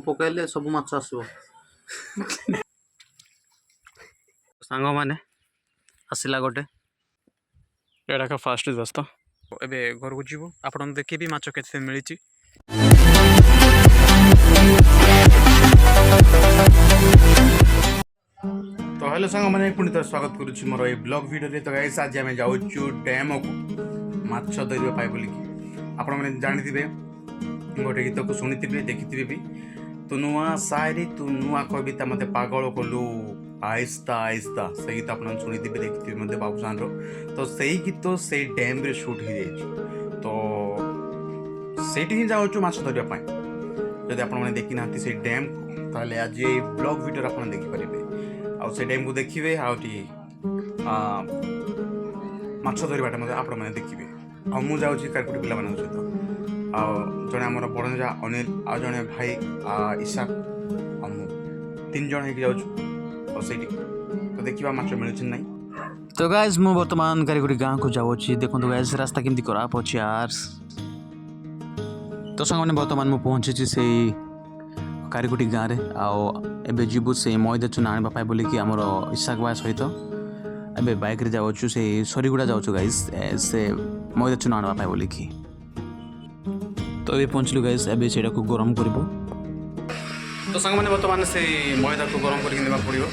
पकाइले सब माछ आसो सांग माने आसला गोटे एटा का फास्ट दोस्त एबे घर को जीवो आपण देखिबी माछ केते मिलिची। तो हेलो सांग मैंने पुणी तो स्वागत करुच्ची मोर ये ब्लॉग वीडियो रे। तो गाइस आज आम जाऊँ डैम को माछ धरवा पाए बोलिक आपण मैंने जानी गोटे गीत को शुणी देखी भी तू नुआ शायरी तू नुआ कविता मत पागल कलु आहिस्ता आहिस्ता से गीत आप शुणी देखी मत बाबूसान तो से गीत से डैम रे शूट हो जाए तो सेठी ही जाऊँ माछ धरवाई जदि आपने देखी ना से डैम को ताले आज ये ब्लॉग वीडियो आप देखिपारे आ से डैम को देखिए आउटी माछ धरवाटा मतलब आपण मैंने देखिए आ मु जाऊँगी कारकुटी पिला सहित आ जड़े आम बड़जा अनिल आ जड़े भाई ईशा तीन जन हो जाऊँ तो देखा माछ मिलूँ ना। तो गाइज मु बर्तमान कारीगुड़ी गाँव को जाऊँगी देखो गाइज रास्ता केमती खराब अच्छे यार। तो सांग बर्तमान मुझे पहुँची से कारीगुड़ी गाँव में आबे जीवु से मैदा चूना आने बोलिकी आमर ईशाक भाई सहित एवं बाइक रे जाऊँ से सरीगुड़ा जाऊँ गाइज से मैदा चूना आने बोलिकी तो ये पहुँचलु गाइस एबे सेटा को गरम करिवो। तो संग माने वर्तमान से मैदा को गरम करके नेबा पड़िवो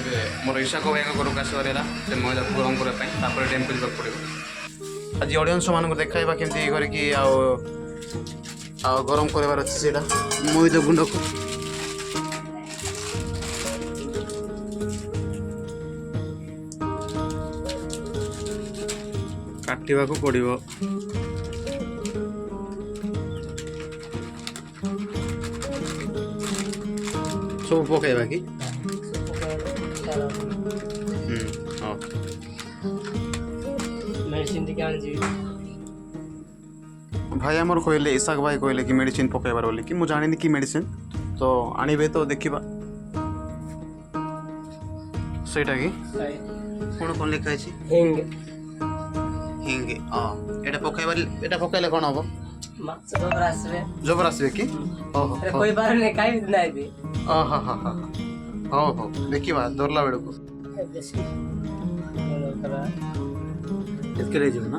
एबे मोर ईशा को भाई घर को आसबार से मैदा को गरम करबा पई तापर डैम को जाबा पड़िवो। आज ऑडियंस मान को देखाइबा केमती करके आ गरम करबार अछि सेटा मैदा गुंड को काटिबा को पड़िवो। सब पकड़ा कि भाई आमर कहले ईशाक भाई कहले कि मेडिसिन पकड़बार बोली कि मुझे जानी कि मेडिसिन तो आनिबे तो देखिबा सेटा कि कोन कोन लिखा अछि हिंग हिंग एटा पकड़बार एटा पकड़ले कोन होबो माछ जबर आसबे कि ओहो कोई बार ने काई नै दे आहा हा हा हो हो देखिबा दरला बेड को इसके ले जो ना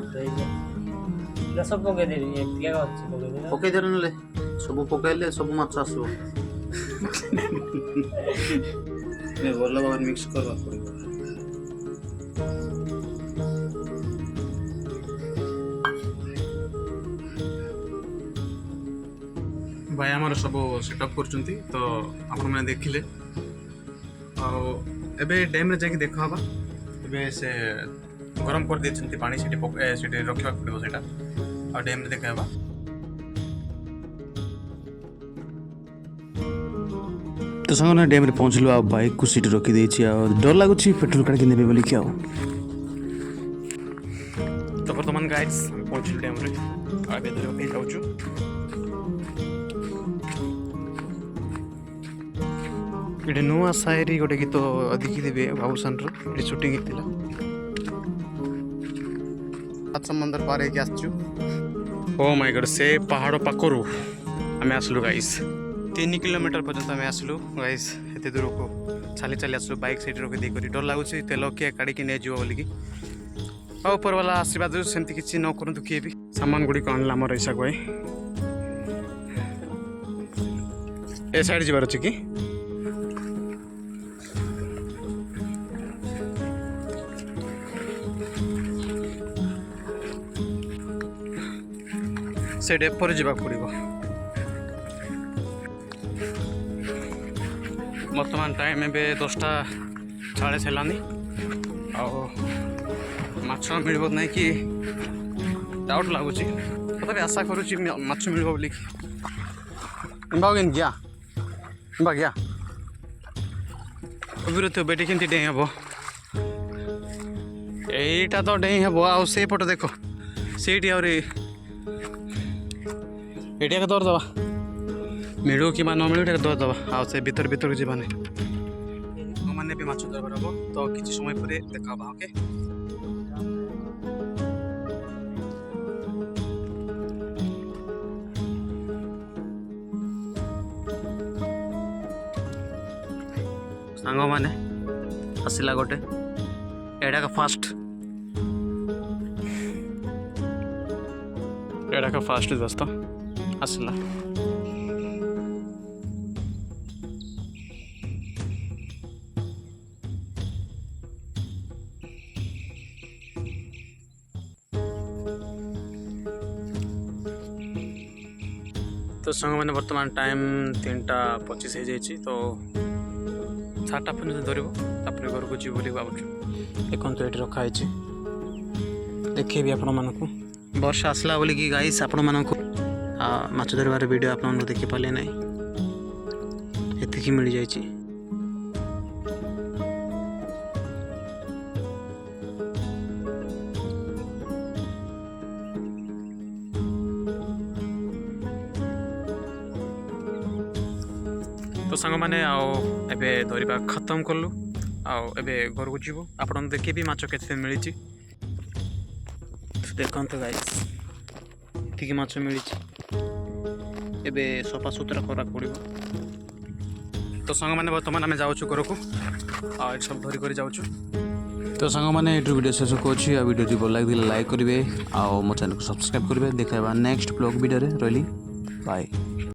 सब पके देबी एक क्या अछि पके दे नले सब पकेले सब माछ आसबो ने बोलला बाबा मिक्स करबा पड़िबो। भाई आमर सब सेटअप करचुंती तो आपण मैंने देखिले एबे डैम रे जाके देखा हबा एबे से गरम कर देछंती पानी सेठी रखिबा पड़िबो सेटा आ डैम रे देखा हबा। तो संगना डैम रे पहुंचलु आ बाइक को सीट रखी देछि आ डर लागुछि पेट्रोल काट के नेबे बोली क्या हो। तो वर्तमान गाइस पहुंचलु डैम रे आ बेदर ओके जाउछु ये नुआ शायरी गोटे गीत देखिदेवे बाबूसान शूटिंग होता समंदर पार हो आसचु ओ माय गॉड से पहाड़ पाखरु आम आसलु गाइस 3 किलोमीटर पर्यंत आम आसलु गाइस एत दूर को चली चली आसलु बाइक साइड रखी देकर डर लगुच तेल किए काढ़ी नहीं जीव बोलिकी आ ऊपर वाला आशीर्वाद सेमती किसी न करूँ किए भी सामान गुड़ी आनला मोर ईशाक भाई ए साइड जीवार अच्छे कि से डेपर जावा पड़ो बर्तमान टाइम ए 10:40 है माछ मिल ना कि डाउट लगुच तथा आशा करुच्ची माछ मिल बोली गया गया विरोध बेटी केमती डेई हम यहीटा तो डेई हम आउ पट देख से एटिया के दरदबा मिलू कि न मिलू दरदबा आ से भीतर भीतर जीवाने मैंने भी माछ दरबार हम तो किसी समय पर देखा ओके। सांग मैंने आसला गोटे एटा का फास्ट दोस्त आसला तो सांग मैंने बर्तमान टाइम 3:25 हो जाए तो 7टा पर्यटन धरब घर को जी बोली भावुँ देखो ये रखाई देखी आपण मानक वर्षा आसला बोलिकी गाइस आपण मानक माछ धरबार वीडियो आप देखी पारे ना एतिकी मिल जाए। तो सांग मैंने आबे धरवा खत्म कलु आबे घर को जीव आप देखिए भी माछ के मिली देखो गाइस ठीक माछ मिली एबे सफा सुतरा करा पड़ो। तो सांग मैंने बर्तमान आम जाऊँ घर को सब धरिक जाऊँ। तो सांग मैंने वीडियो शेष करुँच वीडियो भल लगे लाइक करेंगे आ मो चैनल को सब्सक्राइब करेंगे देखा नेक्स्ट ब्लॉग वीडियो रही बाय।